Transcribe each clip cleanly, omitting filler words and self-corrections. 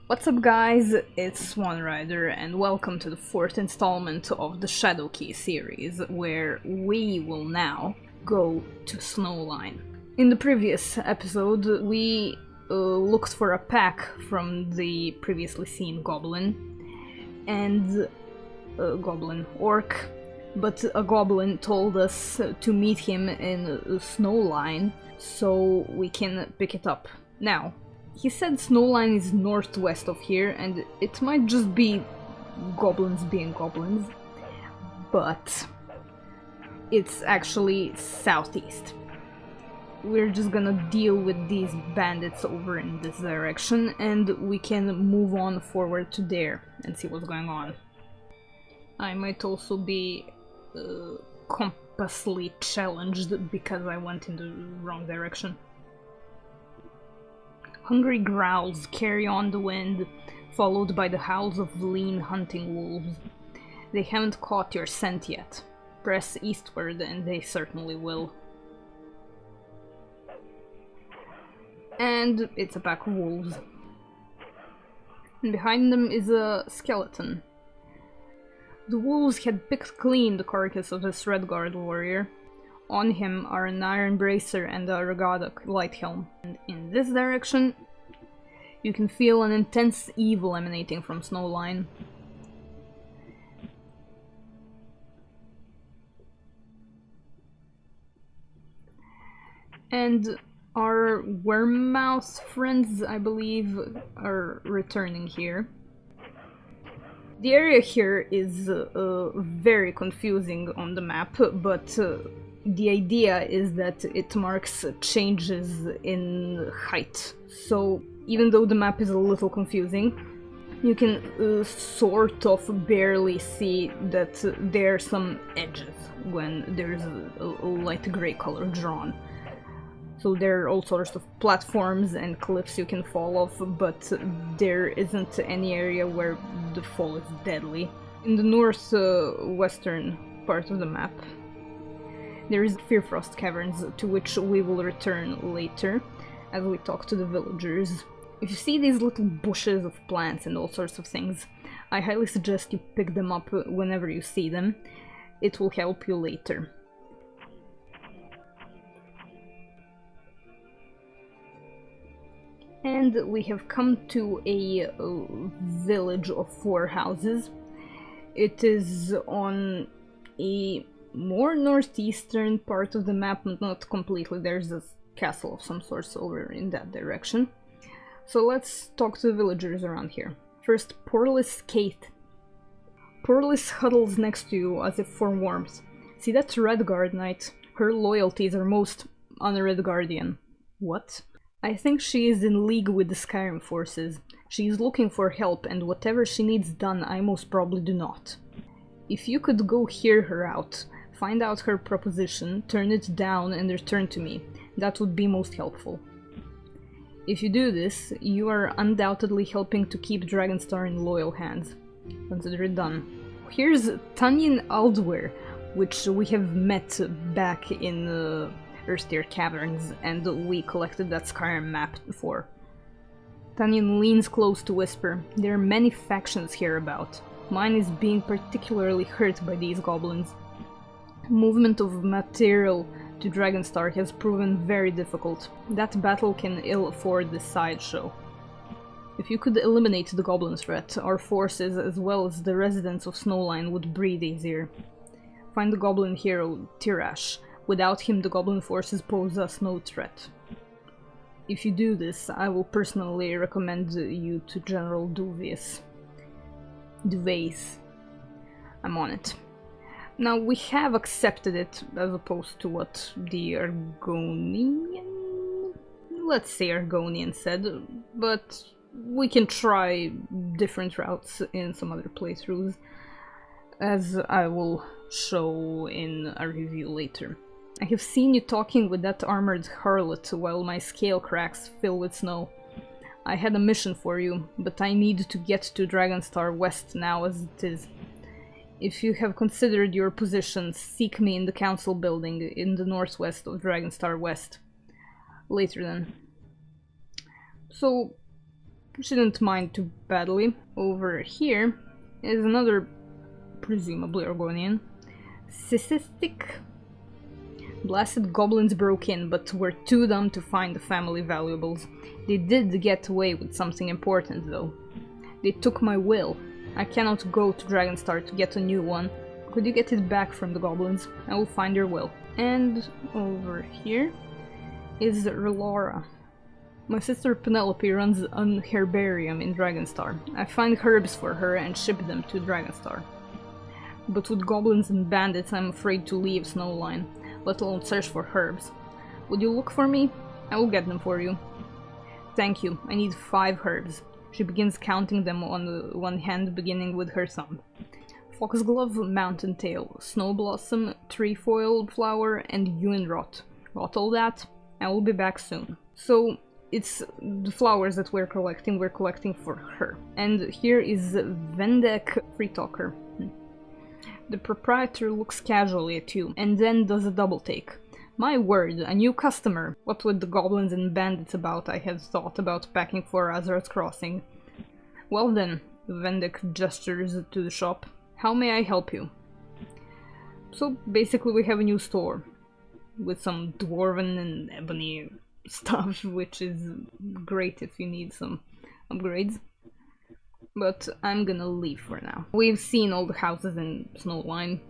What's up guys, it's Swan Rider and welcome to the fourth installment of the Shadowkey series, where we will now go to Snowline. In the previous episode we looked for a pack from the previously seen Goblin and a Goblin Orc, but a Goblin told us to meet him in Snowline so we can pick it up. Now, he said Snowline is northwest of here, and it might just be goblins being goblins, but it's actually southeast. We're just gonna deal with these bandits over in this direction, and we can move on forward to there and see what's going on. I might also be compassly challenged because I went in the wrong direction. Hungry growls carry on the wind, followed by the howls of lean hunting wolves. They haven't caught your scent yet. Press eastward and they certainly will. And it's a pack of wolves. And behind them is a skeleton. The wolves had picked clean the carcass of this Redguard warrior. On him are an iron bracer and a regatta light helm. And in this direction, you can feel an intense evil emanating from Snowline. And our Wormmouth friends, I believe, are returning here. The area here is very confusing on the map, but the idea is that it marks changes in height. So even though the map is a little confusing, you can sort of barely see that there are some edges when there's a light grey color drawn. So there are all sorts of platforms and cliffs you can fall off, but there isn't any area where the fall is deadly. In the northwestern part of the map, there is Fearfrost Caverns, to which we will return later as we talk to the villagers. If you see these little bushes of plants and all sorts of things, I highly suggest you pick them up whenever you see them. It will help you later. And we have come to a village of 4 houses. It is on a more northeastern part of the map, but not completely. There's a castle of some sort over in that direction. So let's talk to the villagers around here. First, Porlis Kate. Porlis huddles next to you as if for warmth. See that Redguard knight? Her loyalties are most on a Redguardian. What? I think she is in league with the Skyrim forces. She is looking for help, and whatever she needs done, I most probably do not. If you could go hear her out, find out her proposition, turn it down, and return to me, that would be most helpful. If you do this, you are undoubtedly helping to keep Dragonstar in loyal hands. Consider it done. Here's Tanyan Aldware, which we have met back in Fearfrost Caverns, and we collected that Skyrim map before. Tanyan leans close to whisper, there are many factions hereabout. Mine is being particularly hurt by these goblins. Movement of material to Dragonstar has proven very difficult. That battle can ill afford this sideshow. If you could eliminate the goblin threat, our forces as well as the residents of Snowline would breathe easier. Find the goblin hero, Tirash. Without him, the goblin forces pose us no threat. If you do this, I will personally recommend you to General Duvius. I'm on it. Now, we have accepted it, as opposed to what the Argonian... let's say Argonian said, but we can try different routes in some other playthroughs, as I will show in a review later. I have seen you talking with that armored harlot while my scale cracks fill with snow. I had a mission for you, but I need to get to Dragonstar West now as it is. If you have considered your position, seek me in the council building in the northwest of Dragonstar West. Later then. So, She didn't mind too badly. Over here is another, presumably Argonian. Cystic. Blasted goblins broke in, but were too dumb to find the family valuables. They did get away with something important, though. They took my will. I cannot go to Dragonstar to get a new one. Could you get it back from the goblins? I will find your will. And over here is Relora. My sister Penelope runs an herbarium in Dragonstar. I find herbs for her and ship them to Dragonstar. But with goblins and bandits, I'm afraid to leave Snowline, let alone search for herbs. Would you look for me? I will get them for you. Thank you. I need 5 herbs. She begins counting them on one hand, beginning with her thumb. Foxglove, mountain tail, snow blossom, trefoil flower, and Uinrot. Got all that? I will be back soon. So, it's the flowers that we're collecting for her. And here is Vendek Free Talker. The proprietor looks casually at you, and then does a double take. My word, a new customer! What with the goblins and bandits about, I had thought about packing for Azar's Crossing. Well then, Vendek gestures to the shop. How may I help you? So basically we have a new store, with some dwarven and ebony stuff, which is great if you need some upgrades. But I'm gonna leave for now. We've seen all the houses in Snowline.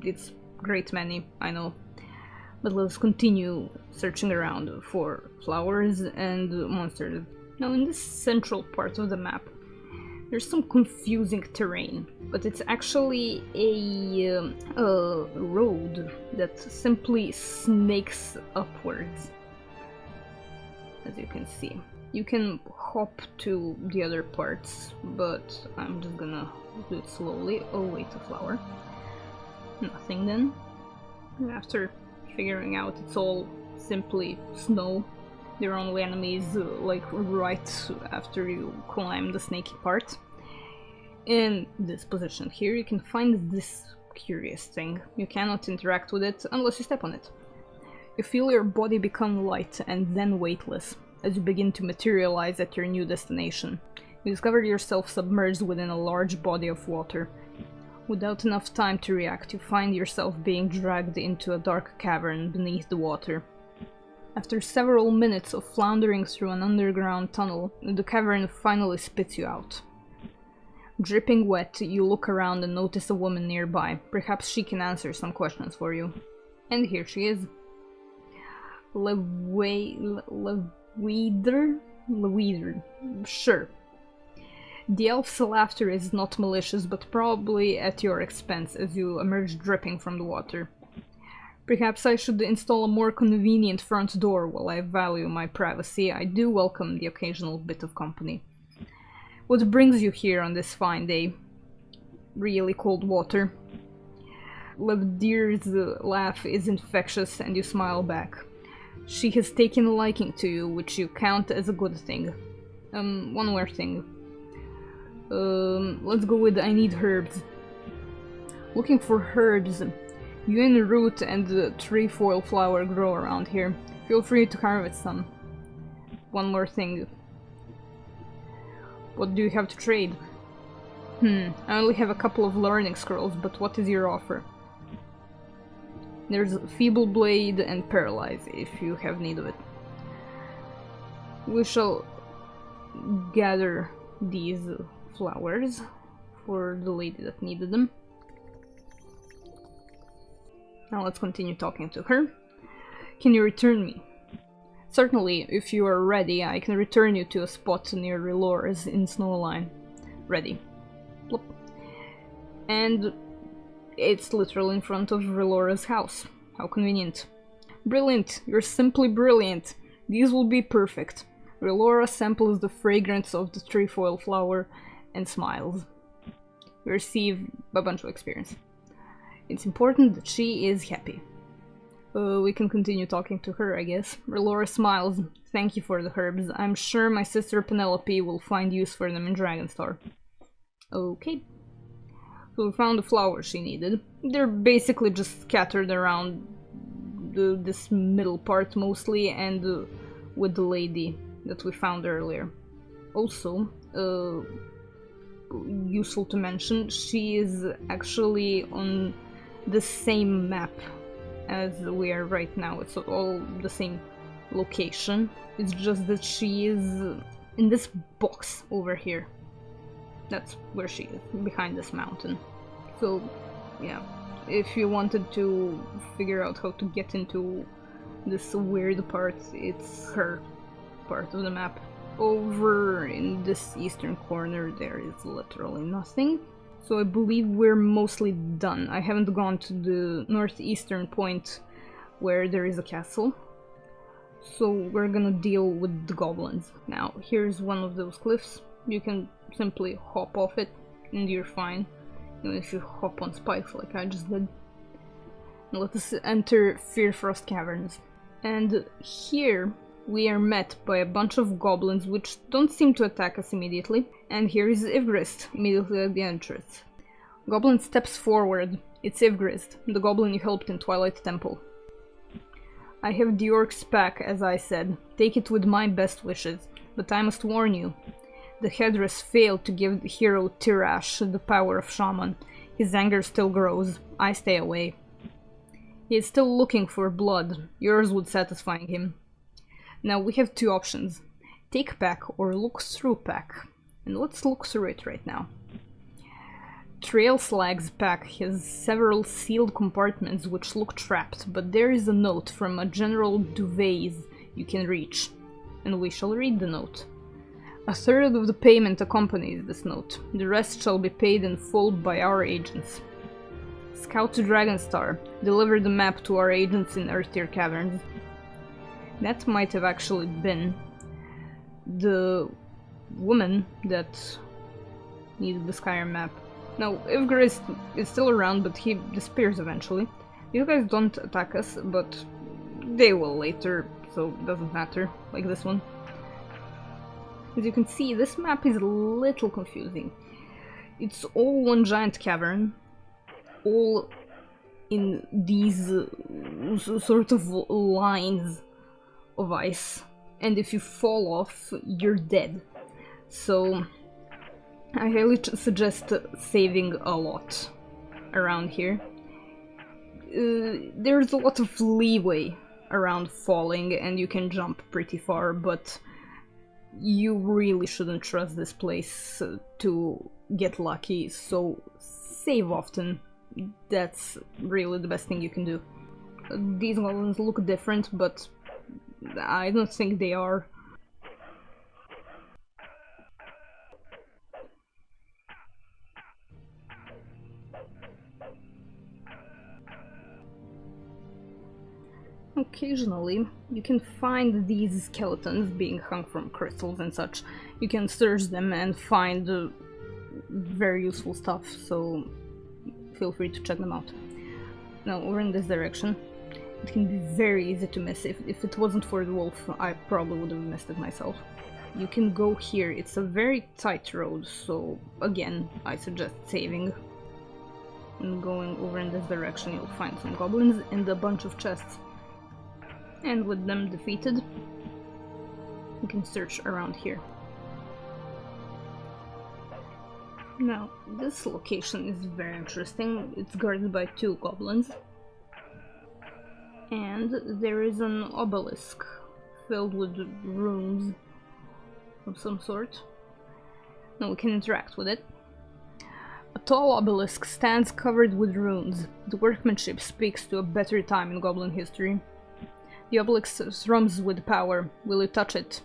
It's great many, I know. But let's continue searching around for flowers and monsters. Now in this central part of the map, there's some confusing terrain, but it's actually a road that simply snakes upwards, as you can see. You can hop to the other parts, but I'm just gonna do it slowly. Oh wait, a flower. Nothing then. After figuring out it's all simply snow, there are only enemies like right after you climb the snaky part. In this position here you can find this curious thing. You cannot interact with it unless you step on it. You feel your body become light and then weightless as you begin to materialize at your new destination. You discover yourself submerged within a large body of water. Without enough time to react, you find yourself being dragged into a dark cavern beneath the water. After several minutes of floundering through an underground tunnel, the cavern finally spits you out. Dripping wet, you look around and notice a woman nearby. Perhaps she can answer some questions for you. And here she is. Leweeder. Sure. The elf's laughter is not malicious, but probably at your expense as you emerge dripping from the water. Perhaps I should install a more convenient front door. While I value my privacy, I do welcome the occasional bit of company. What brings you here on this fine day? Really cold water. Leweeder's laugh is infectious and you smile back. She has taken a liking to you, which you count as a good thing. One more thing. Let's go with I need herbs. Looking for herbs. Yuan root and the trefoil flower grow around here. Feel free to harvest some. One more thing. What do you have to trade? I only have a couple of learning scrolls, but what is your offer? There's Feeble Blade and Paralyze, if you have need of it. We shall gather these flowers for the lady that needed them. Now let's continue talking to her. Can you return me? Certainly, if you are ready, I can return you to a spot near Relora's in Snowline. Ready. Plop. And it's literally in front of Relora's house. How convenient. Brilliant! You're simply brilliant! These will be perfect. Relora samples the fragrance of the trefoil flower and smiles. You receive a bunch of experience. It's important that she is happy. We can continue talking to her, I guess. Relora smiles. Thank you for the herbs. I'm sure my sister Penelope will find use for them in Dragonstar. Okay. So we found the flowers she needed. They're basically just scattered around this middle part mostly, and with the lady that we found earlier. Also, useful to mention, she is actually on the same map as we are right now. It's all the same location. It's just that she is in this box over here. That's where she is, behind this mountain. So, yeah, if you wanted to figure out how to get into this weird part, it's her part of the map. Over in this eastern corner there is literally nothing. So I believe we're mostly done. I haven't gone to the northeastern point where there is a castle. So we're gonna deal with the goblins. Now, here's one of those cliffs. You can simply hop off it and you're fine. You know, if you hop on spikes like I just did. Now let us enter Fearfrost Caverns. And here we are met by a bunch of goblins which don't seem to attack us immediately. And here is Ivgrist, immediately at the entrance. Goblin steps forward. It's Ivgrist, the goblin you helped in Twilight Temple. I have the orc's pack, as I said. Take it with my best wishes. But I must warn you. The headress failed to give the hero Tirash the power of Shaman. His anger still grows. I stay away. He is still looking for blood. Yours would satisfy him. Now we have two options. Take pack or look through pack. And let's look through it right now. Trail Slag's pack has several sealed compartments which look trapped, but there is a note from a General Duvey's you can reach. And we shall read the note. A third of the payment accompanies this note. The rest shall be paid in full by our agents. Scout to Dragonstar. Deliver the map to our agents in Earth-Tier Caverns. That might have actually been the woman that needed the Skyrim map. Now, Ivgrist is still around, but he disappears eventually. These guys don't attack us, but they will later, so it doesn't matter, like this one. As you can see, this map is a little confusing. It's all one giant cavern, all in these sort of lines of ice, and if you fall off, you're dead. So I highly suggest saving a lot around here. There's a lot of leeway around falling and you can jump pretty far, but you really shouldn't trust this place to get lucky, so save often. That's really the best thing you can do. These goblins look different, but I don't think they are. Occasionally, you can find these skeletons being hung from crystals and such. You can search them and find very useful stuff, so feel free to check them out. Now, over in this direction, it can be very easy to miss. If it wasn't for the wolf, I probably would have missed it myself. You can go here. It's a very tight road, so again, I suggest saving. And going over in this direction, you'll find some goblins and a bunch of chests. And with them defeated, you can search around here. Now, this location is very interesting. It's guarded by two goblins. And there is an obelisk filled with runes of some sort. Now we can interact with it. A tall obelisk stands covered with runes. The workmanship speaks to a better time in goblin history. The obelisk thrums with power. Will you touch it?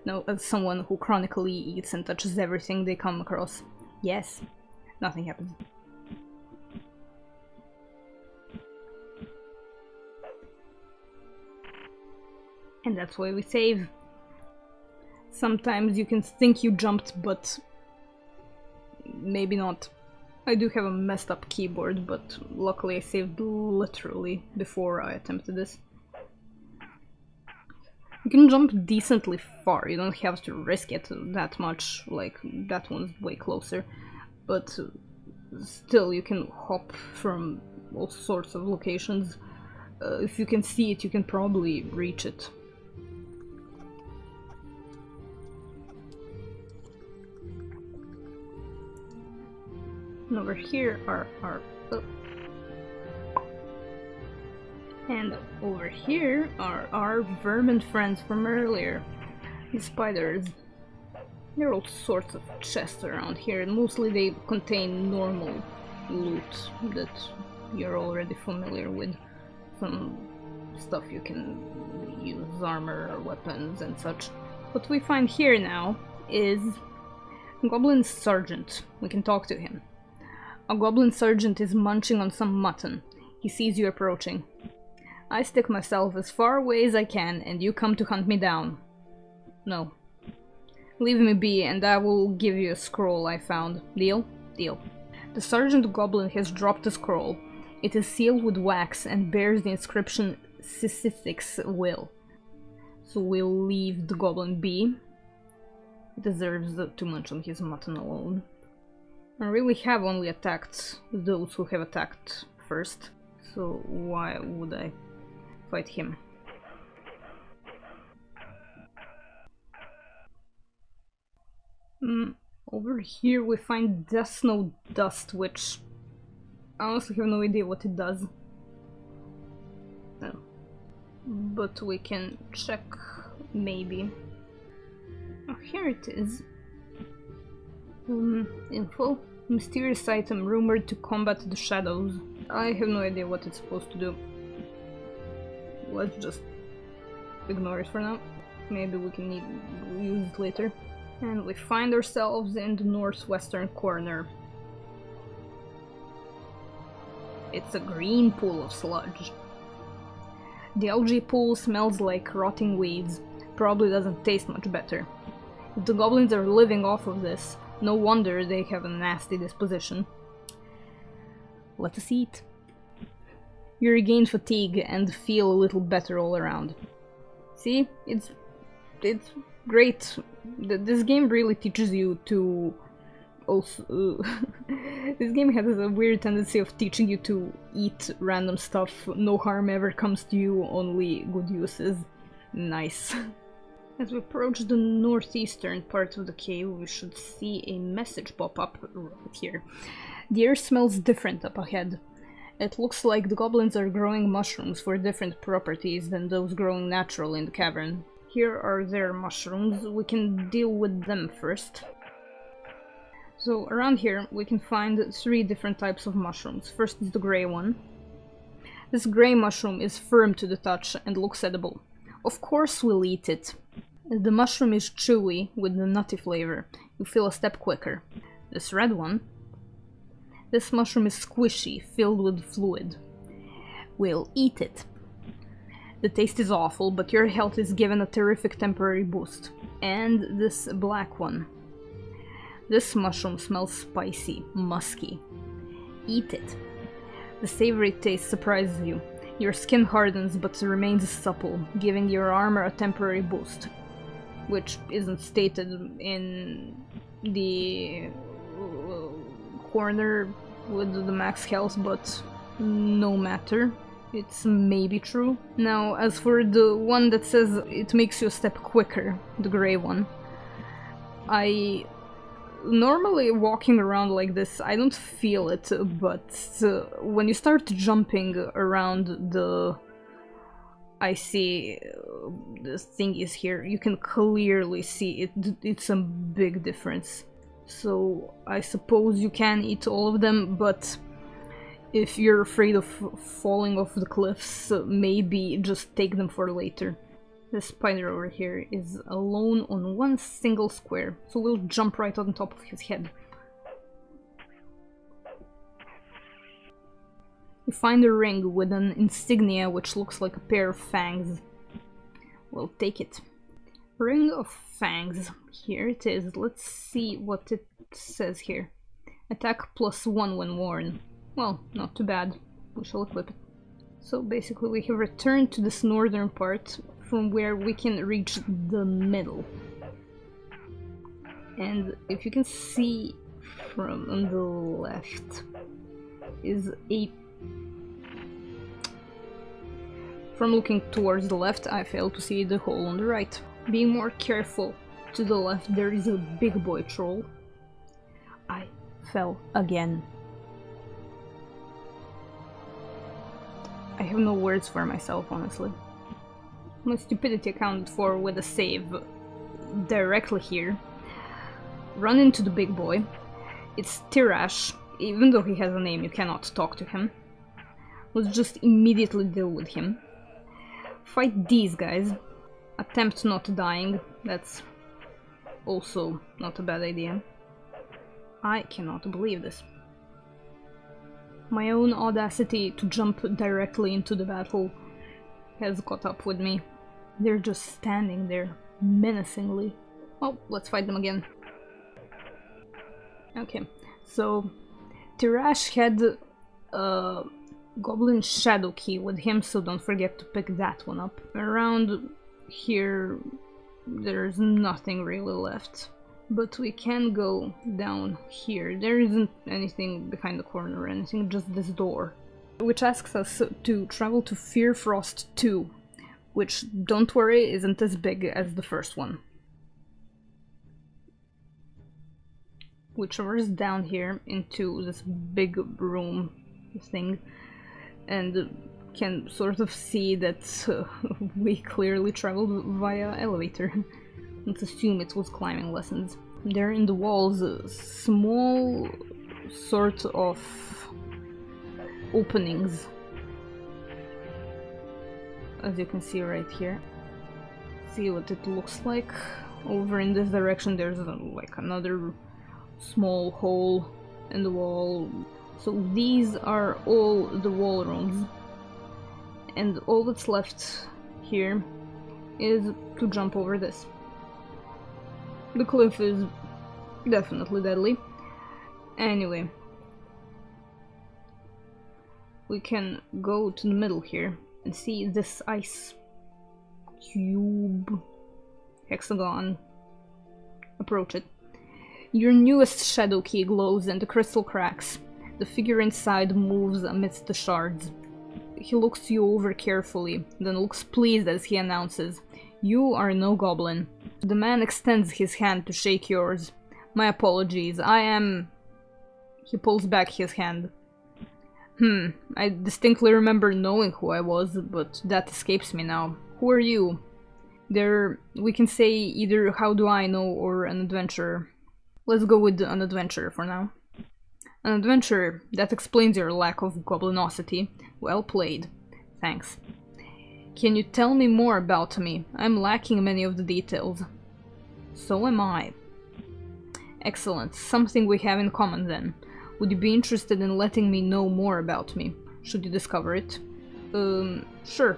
No, as someone who chronically eats and touches everything they come across. Yes. Nothing happens. And that's why we save. Sometimes you can think you jumped, but maybe not. I do have a messed up keyboard, but luckily I saved literally before I attempted this. You can jump decently far, you don't have to risk it that much, like that one's way closer, but still you can hop from all sorts of locations. If you can see it, you can probably reach it. And over here are our... And over here are our vermin friends from earlier. The spiders. There are all sorts of chests around here, and mostly they contain normal loot that you're already familiar with. Some stuff you can use, armor or weapons and such. What we find here now is Goblin Sergeant. We can talk to him. A Goblin Sergeant is munching on some mutton. He sees you approaching. I stick myself as far away as I can, and you come to hunt me down. No. Leave me be, and I will give you a scroll I found. Deal? Deal. The Sergeant Goblin has dropped a scroll. It is sealed with wax and bears the inscription Sisyphic's Will. So we'll leave the Goblin be. He deserves to munch on his mutton alone. I really have only attacked those who have attacked first, so why would I fight him? Over here we find Death Snow Dust, which I honestly have no idea what it does. No. But we can check, maybe. Oh, here it is. Info. Mysterious item rumored to combat the shadows. I have no idea what it's supposed to do. Let's just ignore it for now. Maybe we can use it later. And we find ourselves in the northwestern corner. It's a green pool of sludge. The algae pool smells like rotting weeds. Probably doesn't taste much better. If the goblins are living off of this, no wonder they have a nasty disposition. Let us eat. You regain fatigue and feel a little better all around. See? It's great. This game really teaches you to also... This game has a weird tendency of teaching you to eat random stuff. No harm ever comes to you, only good uses. Nice. As we approach the northeastern part of the cave, we should see a message pop up right here. The air smells different up ahead. It looks like the goblins are growing mushrooms for different properties than those growing naturally in the cavern. Here are their mushrooms. We can deal with them first. So around here we can find 3 different types of mushrooms. First is the grey one. This grey mushroom is firm to the touch and looks edible. Of course we'll eat it. The mushroom is chewy with the nutty flavor. You feel a step quicker. This red one. This mushroom is squishy, filled with fluid. We'll eat it. The taste is awful, but your health is given a terrific temporary boost. And this black one. This mushroom smells spicy, musky. Eat it. The savory taste surprises you. Your skin hardens but remains supple, giving your armor a temporary boost. Which isn't stated in the corner with the max health, but no matter. It's maybe true. Now, as for the one that says it makes you a step quicker, the grey one, I normally walking around like this, I don't feel it, but when you start jumping around the icy the thing is here, you can clearly see it. It's a big difference. So I suppose you can eat all of them, but if you're afraid of falling off the cliffs, maybe just take them for later. The spider over here is alone on one single square, so we'll jump right on top of his head. You find a ring with an insignia which looks like a pair of fangs. We'll take it. Ring of fangs. Here it is. Let's see what it says here. Attack +1 when worn. Well, not too bad. We shall equip it. So basically we have returned to this northern part from where we can reach the middle. And if you can see from on the left is a... From looking towards the left, I failed to see the hole on the right. Being more careful, to the left there is a big boy troll. I fell again. have no words for myself, honestly. My stupidity accounted for with a save directly here. Run into the big boy. It's Tirash. Even though he has a name, you cannot talk to him. Let's just immediately deal with him. Fight these guys. Attempt not dying. That's also not a bad idea. I cannot believe this. My own audacity to jump directly into the battle has caught up with me. They're just standing there, menacingly. Well, let's fight them again. Okay, so Tirash had a Goblin Shadowkey with him, so don't forget to pick that one up. Around here, there's nothing really left. But we can go down here. There isn't anything behind the corner or anything, just this door. Which asks us to travel to Fearfrost 2, which, don't worry, isn't as big as the first one. We traverse down here into this big room thing, and can sort of see that we clearly traveled via elevator. Let's assume it was climbing lessons. There in the walls, small sort of openings, as you can see right here. See what it looks like. Over in this direction there's like another small hole in the wall. So these are all the wall rooms, and all that's left here is to jump over this. The cliff is definitely deadly. Anyway, we can go to the middle here and see this ice cube hexagon. Approach it. Your newest Shadowkey glows in the crystal cracks. The figure inside moves amidst the shards. He looks you over carefully, then looks pleased as he announces, "You are no goblin." The man extends his hand to shake yours. "My apologies, I am..." He pulls back his hand. I distinctly remember knowing who I was, but that escapes me now. Who are you? We can say either "how do I know" or "an adventurer." Let's go with an adventurer for now. An adventurer, that explains your lack of goblinosity. Well played. Thanks. Can you tell me more about me? I'm lacking many of the details. So am I. Excellent. Something we have in common then. Would you be interested in letting me know more about me, should you discover it? Sure.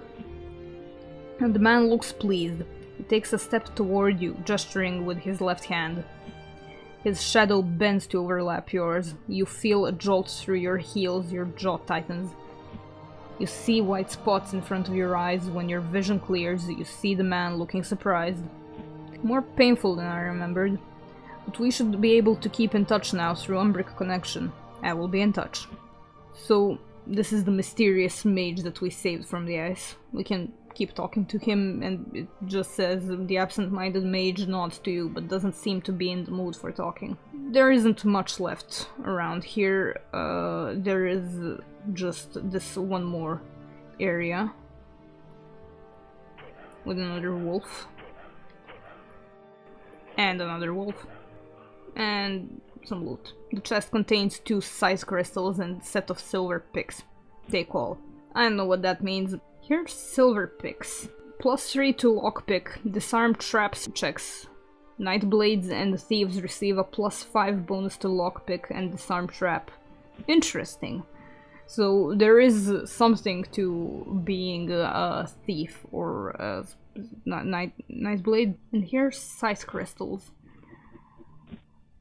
And the man looks pleased. He takes a step toward you, gesturing with his left hand. His shadow bends to overlap yours. You feel a jolt through your heels, your jaw tightens. You see white spots in front of your eyes. When your vision clears, you see the man looking surprised. More painful than I remembered. But we should be able to keep in touch now through Umbric connection. I will be in touch. So, this is the mysterious mage that we saved from the ice. We can keep talking to him, and it just says the absent-minded mage nods to you, but doesn't seem to be in the mood for talking. There isn't much left around here. There is just this one more area with another wolf. And another wolf. And some loot. The chest contains 2 size crystals and a set of silver picks. Take all. I don't know what that means. Here's silver picks. +3 to lockpick. Disarm traps checks. Nightblades and thieves receive a +5 bonus to lockpick and disarm trap. Interesting. So there is something to being a thief or a Nightblade. And here's size crystals.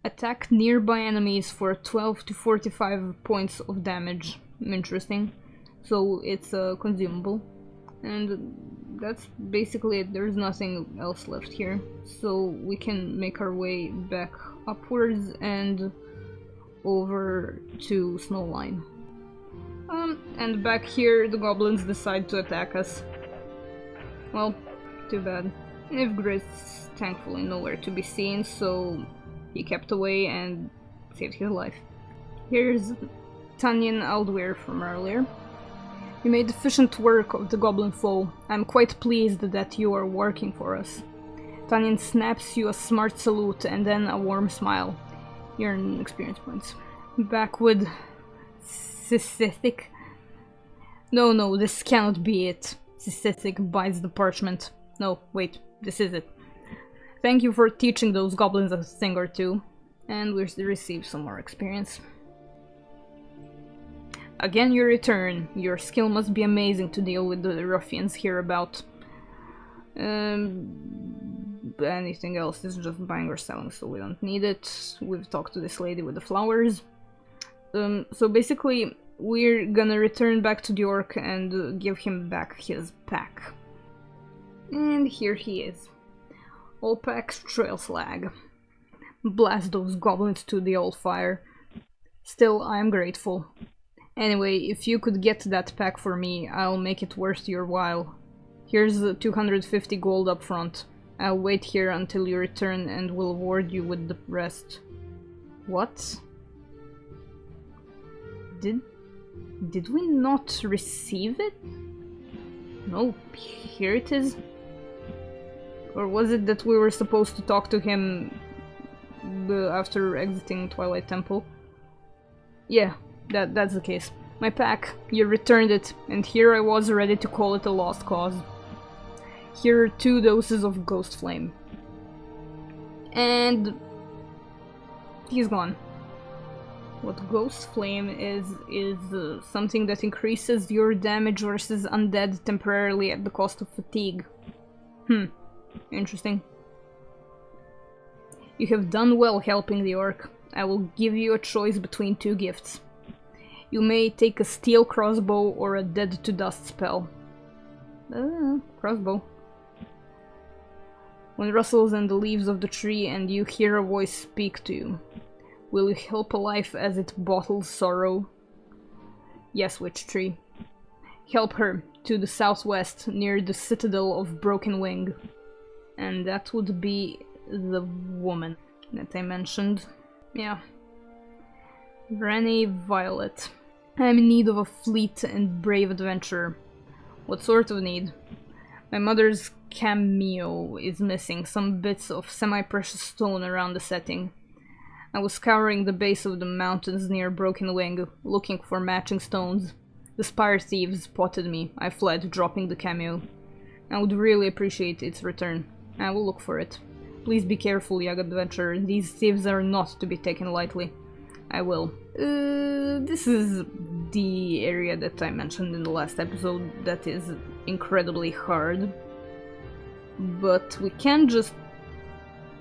Attack nearby enemies for 12 to 45 points of damage. Interesting. So it's consumable. And that's basically it. There's nothing else left here. So we can make our way back upwards and over to Snowline. And back here the goblins decide to attack us. Well, too bad. Ivgrit's thankfully nowhere to be seen, so he kept away and saved his life. Here's Tanyan Aldweir from earlier. You made efficient work of the goblin foe. I'm quite pleased that you are working for us. Tanyan snaps you a smart salute and then a warm smile. You earn experience points. Back with Sisithic. No, this cannot be it. Sisithic bites the parchment. No, wait, this is it. Thank you for teaching those goblins a thing or two. And we receive some more experience. Again you return. Your skill must be amazing to deal with the ruffians hereabout. Anything else is just buying or selling, so we don't need it. We've talked to this lady with the flowers. So basically, we're gonna return back to the orc and give him back his pack. And here he is. All packs trail slag. Blast those goblins to the old fire. Still, I am grateful. Anyway, if you could get that pack for me, I'll make it worth your while. Here's the 250 gold up front. I'll wait here until you return and will award you with the rest. What? Did we not receive it? No, here it is. Or was it that we were supposed to talk to him after exiting Twilight Temple? Yeah, that's the case. My pack, you returned it, and here I was ready to call it a lost cause. Here are 2 doses of Ghost Flame. And he's gone. What Ghost Flame is something that increases your damage versus undead temporarily at the cost of fatigue. Interesting. You have done well helping the orc. I will give you a choice between 2 gifts. You may take a steel crossbow or a dead to dust spell. Crossbow. When it rustles in the leaves of the tree and you hear a voice speak to you, will you help a life as it bottles sorrow? Yes, witch tree. Help her to the southwest near the citadel of Broken Wing. And that would be the woman that I mentioned. Yeah. Rennie Violet. I am in need of a fleet and brave adventurer. What sort of need? My mother's cameo is missing, some bits of semi-precious stone around the setting. I was scouring the base of the mountains near Broken Wing, looking for matching stones. The spire thieves spotted me. I fled, dropping the cameo. I would really appreciate its return. I will look for it. Please be careful, young adventurer. These thieves are not to be taken lightly. I will. This is the area that I mentioned in the last episode that is incredibly hard. But we can just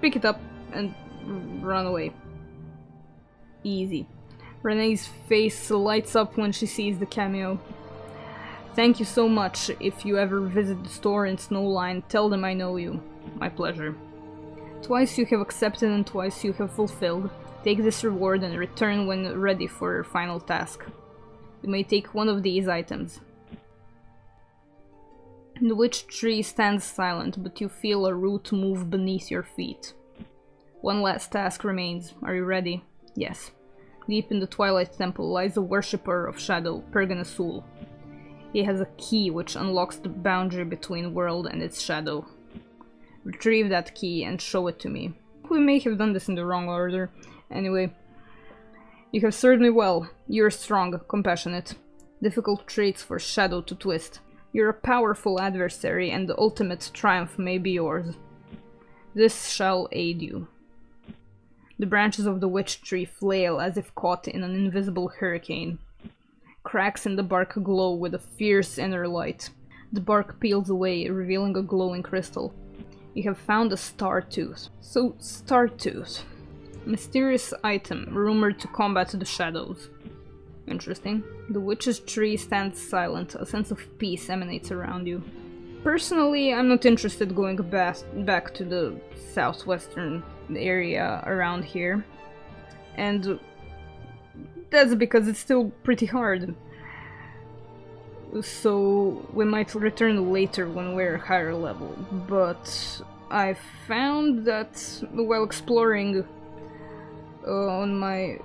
pick it up and run away. Easy. Renee's face lights up when she sees the cameo. Thank you so much. If you ever visit the store in Snowline, tell them I know you. My pleasure. Twice you have accepted and twice you have fulfilled. Take this reward and return when ready for your final task. You may take one of these items. The witch tree stands silent, but you feel a root move beneath your feet. One last task remains. Are you ready? Yes. Deep in the Twilight Temple lies a worshipper of Shadow, Perganasul. He has a key which unlocks the boundary between world and its shadow. Retrieve that key and show it to me. We may have done this in the wrong order. Anyway, you have served me well. You're strong, compassionate. Difficult traits for Shadow to twist. You're a powerful adversary, and the ultimate triumph may be yours. This shall aid you. The branches of the witch tree flail as if caught in an invisible hurricane. Cracks in the bark glow with a fierce inner light. The bark peels away, revealing a glowing crystal. You have found a star tooth. So, star tooth. Mysterious item, rumored to combat the shadows. Interesting. The witch's tree stands silent. A sense of peace emanates around you. Personally, I'm not interested going back to the southwestern area around here. And that's because it's still pretty hard. So we might return later when we're higher level. But I found that while exploring on my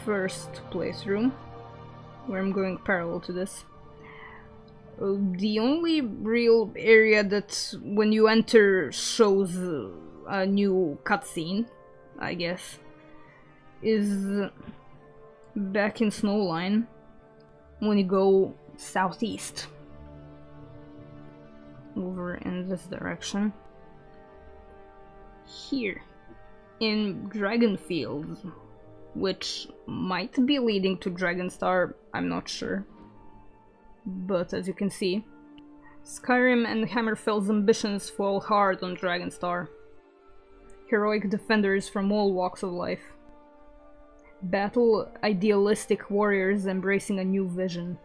first playthrough, where I'm going parallel to this, The only real area that when you enter shows a new cutscene, I guess, is back in Snowline when you go southeast. Over in this direction. Here. In Dragonfields, which might be leading to Dragonstar, I'm not sure. But as you can see, Skyrim and Hammerfell's ambitions fall hard on Dragonstar. Heroic defenders from all walks of life. Battle idealistic warriors embracing a new vision.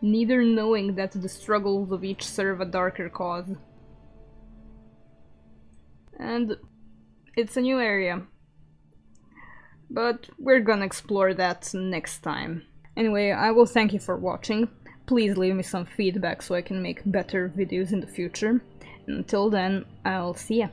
Neither knowing that the struggles of each serve a darker cause. And it's a new area. But we're gonna explore that next time. Anyway, I will thank you for watching. Please leave me some feedback so I can make better videos in the future. And until then, I'll see ya.